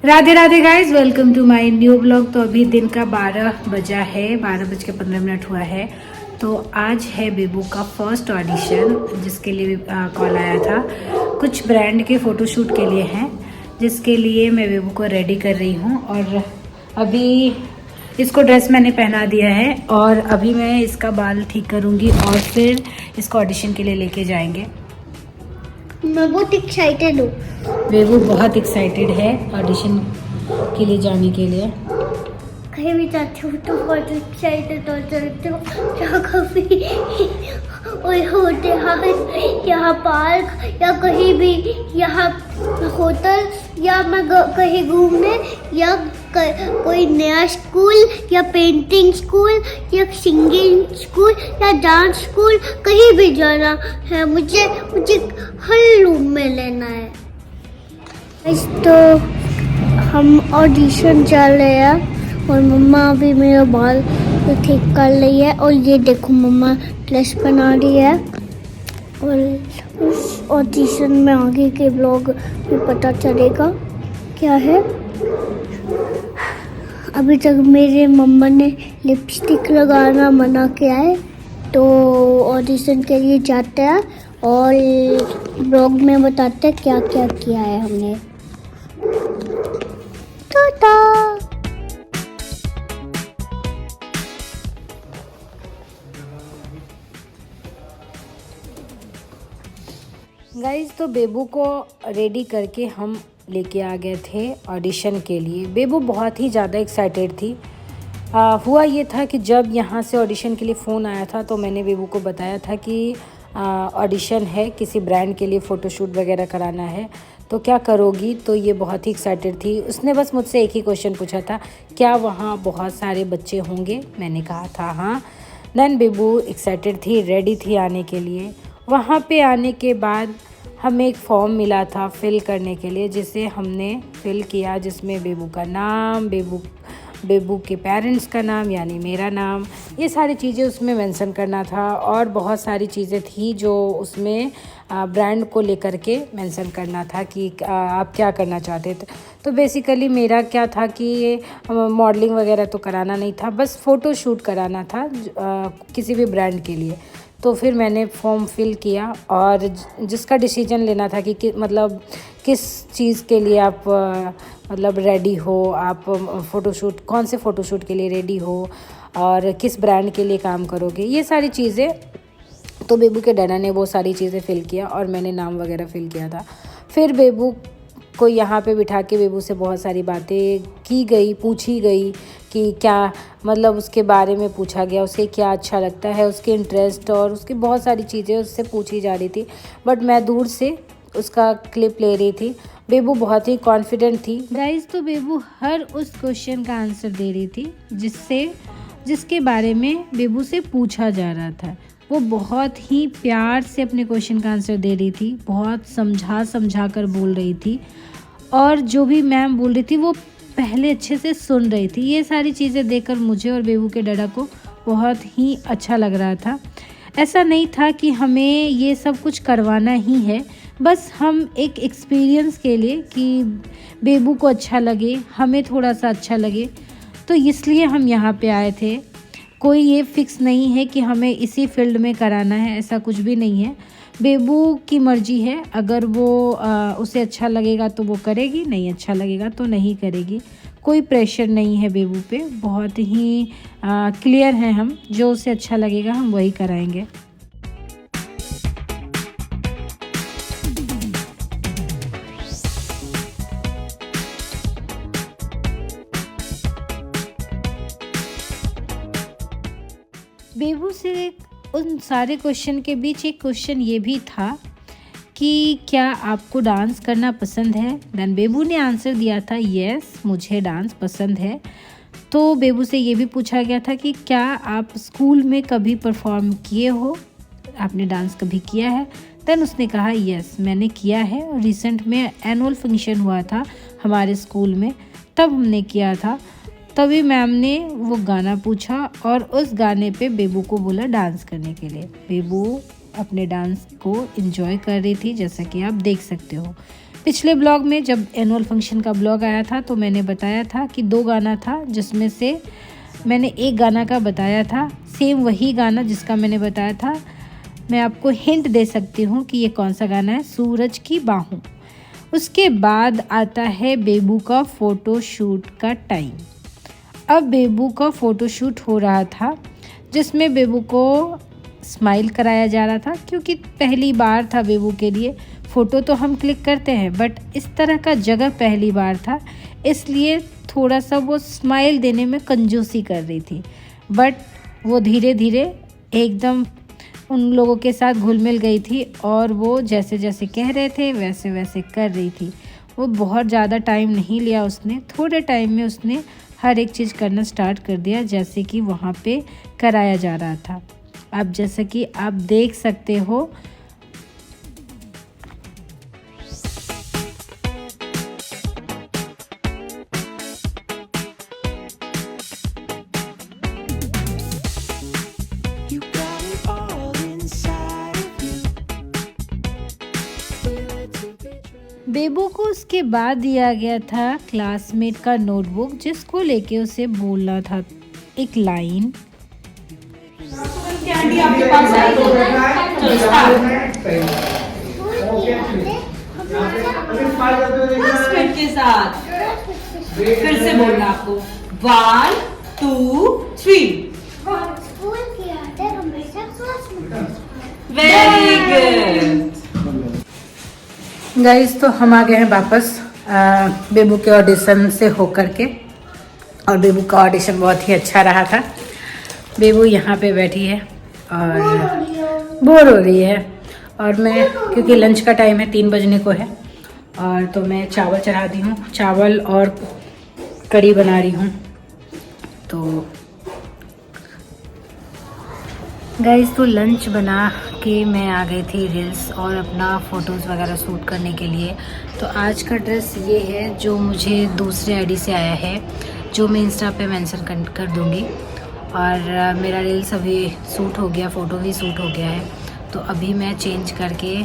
Radhe Radhe guys, welcome to my new blog. तो अभी दिन का 12 बजा है, 12:15 हुआ है। तो आज है बेबू का फर्स्ट ऑडिशन, जिसके लिए कॉल आया था। कुछ ब्रांड के फ़ोटोशूट के लिए हैं, जिसके लिए मैं बेबू को रेडी कर रही हूँ। और अभी इसको ड्रेस मैंने पहना दिया है और अभी मैं इसका बाल ठीक करूँगी और फिर इसको ऑडिशन के लिए लेके जाएंगे। मैं बहुत एक्साइटेड हूँ। बेबू बहुत एक्साइटेड है ऑडिशन के लिए जाने के लिए। कहीं भी जाती हूँ तो बहुत एक्साइटेड हो जाती हूँ। या कभी होते यहाँ पार्क या कहीं भी, यहाँ होटल या मैं कहीं घूमने या कोई नया स्कूल या पेंटिंग स्कूल या सिंगिंग स्कूल या डांस स्कूल, कहीं भी जाना है मुझे हर रूम में लेना है। तो हम ऑडिशन जा रहे हैं और मम्मा अभी मेरा बाल ठीक कर रही है। और ये देखो मम्मा ड्रेस बना रही है और उस ऑडिशन में आगे के ब्लॉग में पता चलेगा क्या है। अभी तक मेरे मम्मा ने लिपस्टिक लगाना मना किया है, तो ऑडिशन के लिए जाते हैं और ब्लॉग में बताते हैं क्या क्या किया है हमने। टाटा। गाइज, तो बेबू को रेडी करके हम लेके आ गए थे ऑडिशन के लिए। बेबू बहुत ही ज़्यादा एक्साइटेड थी। हुआ ये था कि जब यहाँ से ऑडिशन के लिए फ़ोन आया था तो मैंने बेबू को बताया था कि ऑडिशन है, किसी ब्रांड के लिए फ़ोटोशूट वगैरह कराना है, तो क्या करोगी। तो ये बहुत ही एक्साइटेड थी। उसने बस मुझसे एक ही क्वेश्चन पूछा था, क्या वहाँ बहुत सारे बच्चे होंगे। मैंने कहा था हाँ। देन बेबू एक्साइटेड थी, रेडी थी आने के लिए। वहाँ पे आने के बाद हमें एक फॉर्म मिला था फिल करने के लिए, जिसे हमने फिल किया, जिसमें बेबू का नाम, बेबू के पेरेंट्स का नाम यानी मेरा नाम, ये सारी चीज़ें उसमें मेंशन करना था। और बहुत सारी चीज़ें थी जो उसमें ब्रांड को लेकर के मेंशन करना था कि आप क्या करना चाहते थे। तो बेसिकली मेरा क्या था कि मॉडलिंग वगैरह तो कराना नहीं था, बस फ़ोटो शूट कराना था किसी भी ब्रांड के लिए। तो फिर मैंने फॉर्म फिल किया और जिसका डिसीजन लेना था कि मतलब किस चीज़ के लिए आप मतलब रेडी हो, आप फ़ोटोशूट कौन से फ़ोटोशूट के लिए रेडी हो और किस ब्रांड के लिए काम करोगे, ये सारी चीज़ें। तो बेबू के डैडा ने वो सारी चीज़ें फिल किया और मैंने नाम वगैरह फिल किया था। फिर बेबू को यहाँ पे बिठा के बेबू से बहुत सारी बातें की गई, पूछी गई कि क्या मतलब उसके बारे में पूछा गया, उसे क्या अच्छा लगता है, उसके इंटरेस्ट और उसकी बहुत सारी चीज़ें उससे पूछी जा रही थी। बट मैं दूर से उसका क्लिप ले रही थी। बेबू बहुत ही कॉन्फिडेंट थी गाइज। तो बेबू हर उस क्वेश्चन का आंसर दे रही थी जिसके बारे में बेबू से पूछा जा रहा था। वो बहुत ही प्यार से अपने क्वेश्चन का आंसर दे रही थी, बहुत समझा कर बोल रही थी और जो भी मैम बोल रही थी वो पहले अच्छे से सुन रही थी। ये सारी चीज़ें देखकर मुझे और बेबू के डैडा को बहुत ही अच्छा लग रहा था। ऐसा नहीं था कि हमें ये सब कुछ करवाना ही है, बस हम एक एक्सपीरियंस के लिए कि बेबू को अच्छा लगे, हमें थोड़ा सा अच्छा लगे, तो इसलिए हम यहाँ पे आए थे। कोई ये फिक्स नहीं है कि हमें इसी फील्ड में कराना है, ऐसा कुछ भी नहीं है। बेबू की मर्जी है, अगर वो उसे अच्छा लगेगा तो वो करेगी, नहीं अच्छा लगेगा तो नहीं करेगी। कोई प्रेशर नहीं है बेबू पे, बहुत ही क्लियर हैं हम, जो उसे अच्छा लगेगा हम वही कराएंगे। बेबू से उन सारे क्वेश्चन के बीच एक क्वेश्चन ये भी था कि क्या आपको डांस करना पसंद है। देन बेबू ने आंसर दिया था यस, मुझे डांस पसंद है। तो बेबू से ये भी पूछा गया था कि क्या आप स्कूल में कभी परफॉर्म किए हो, आपने डांस कभी किया है। देन उसने कहा यस, मैंने किया है और रिसेंट में एनुअल फंक्शन हुआ था हमारे स्कूल में, तब हमने किया था। तभी मैम ने वो गाना पूछा और उस गाने पे बेबू को बोला डांस करने के लिए। बेबू अपने डांस को एंजॉय कर रही थी, जैसा कि आप देख सकते हो। पिछले ब्लॉग में जब एनुअल फंक्शन का ब्लॉग आया था तो मैंने बताया था कि 2 गाना था, जिसमें से मैंने एक गाना का बताया था, सेम वही गाना जिसका मैंने बताया था। मैं आपको हिंट दे सकती हूँ कि ये कौन सा गाना है, सूरज की बाहों। उसके बाद आता है बेबू का फ़ोटोशूट का टाइम। अब बेबू का फ़ोटोशूट हो रहा था, जिसमें बेबू को स्माइल कराया जा रहा था, क्योंकि पहली बार था बेबू के लिए। फ़ोटो तो हम क्लिक करते हैं, बट इस तरह का जगह पहली बार था, इसलिए थोड़ा सा वो स्माइल देने में कंजूसी कर रही थी। बट वो धीरे धीरे एकदम उन लोगों के साथ घुल मिल गई थी, और वो जैसे जैसे कह रहे थे वैसे वैसे कर रही थी। वो बहुत ज़्यादा टाइम नहीं लिया उसने, थोड़े टाइम में उसने हर एक चीज़ करना स्टार्ट कर दिया, जैसे कि वहाँ पे कराया जा रहा था। अब जैसे कि आप देख सकते हो, बेबू को उसके बाद दिया गया था क्लासमेट का नोटबुक, जिसको लेके उसे बोलना था एक लाइन। आपके पास के साथ फिर से बोलना आपको, 1 2 3। स्कूल की यादें हमेशा क्लास में। वेरी गुड गाइस, तो हम आ गए हैं वापस बेबू के ऑडिशन से होकर के, और बेबू का ऑडिशन बहुत ही अच्छा रहा था। बेबू यहाँ पे बैठी है और बोर हो रही है, और मैं, क्योंकि लंच का टाइम है, 3 बजने को है, और तो मैं चावल चढ़ा दी हूँ, चावल और कढ़ी बना रही हूँ। तो गाइस, तो लंच बना के मैं आ गई थी रील्स और अपना फ़ोटोज़ वगैरह शूट करने के लिए। तो आज का ड्रेस ये है जो मुझे दूसरे आईडी से आया है, जो मैं इंस्टा पे मेंशन कर दूँगी। और मेरा रील्स अभी शूट हो गया, फ़ोटो भी शूट हो गया है। तो अभी मैं चेंज करके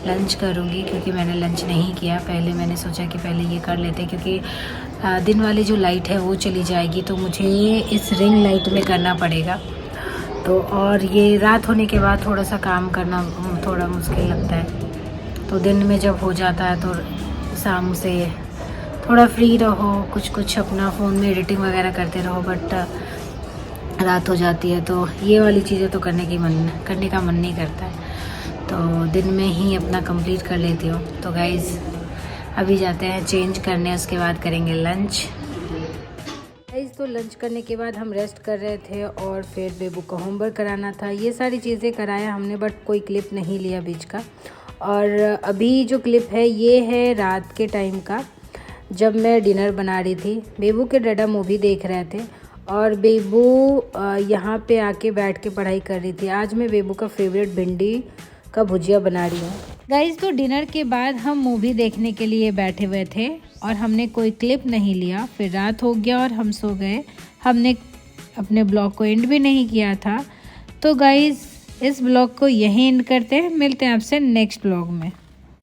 लंच करूँगी, क्योंकि मैंने लंच नहीं किया। पहले मैंने सोचा कि पहले ये कर लेते, क्योंकि दिन वाली जो लाइट है वो चली जाएगी, तो मुझे इस रिंग लाइट में करना पड़ेगा। तो और ये रात होने के बाद थोड़ा सा काम करना थोड़ा मुश्किल लगता है। तो दिन में जब हो जाता है तो शाम से थोड़ा फ्री रहो, कुछ अपना फ़ोन में एडिटिंग वगैरह करते रहो, बट रात हो जाती है तो ये वाली चीज़ें तो करने का मन नहीं करता है। तो दिन में ही अपना कंप्लीट कर लेती हूँ। तो गाइज़, अभी जाते हैं चेंज करने, उसके बाद करेंगे लंच। गाइस, तो लंच करने के बाद हम रेस्ट कर रहे थे, और फिर बेबू को होमवर्क कराना था। ये सारी चीज़ें कराया हमने, बट कोई क्लिप नहीं लिया बीच का। और अभी जो क्लिप है ये है रात के टाइम का, जब मैं डिनर बना रही थी। बेबू के डैडा मूवी देख रहे थे, और बेबू यहाँ पे आके बैठ के पढ़ाई कर रही थी। आज मैं बेबू का फेवरेट भिंडी का भुजिया बना रही हूँ। गाइस, तो डिनर के बाद हम मूवी देखने के लिए बैठे हुए थे, और हमने कोई क्लिप नहीं लिया। फिर रात हो गया और हम सो गए। हमने अपने ब्लॉग को एंड भी नहीं किया था। तो गाइस, इस ब्लॉग को यहीं एंड करते हैं। मिलते हैं आपसे नेक्स्ट ब्लॉग में।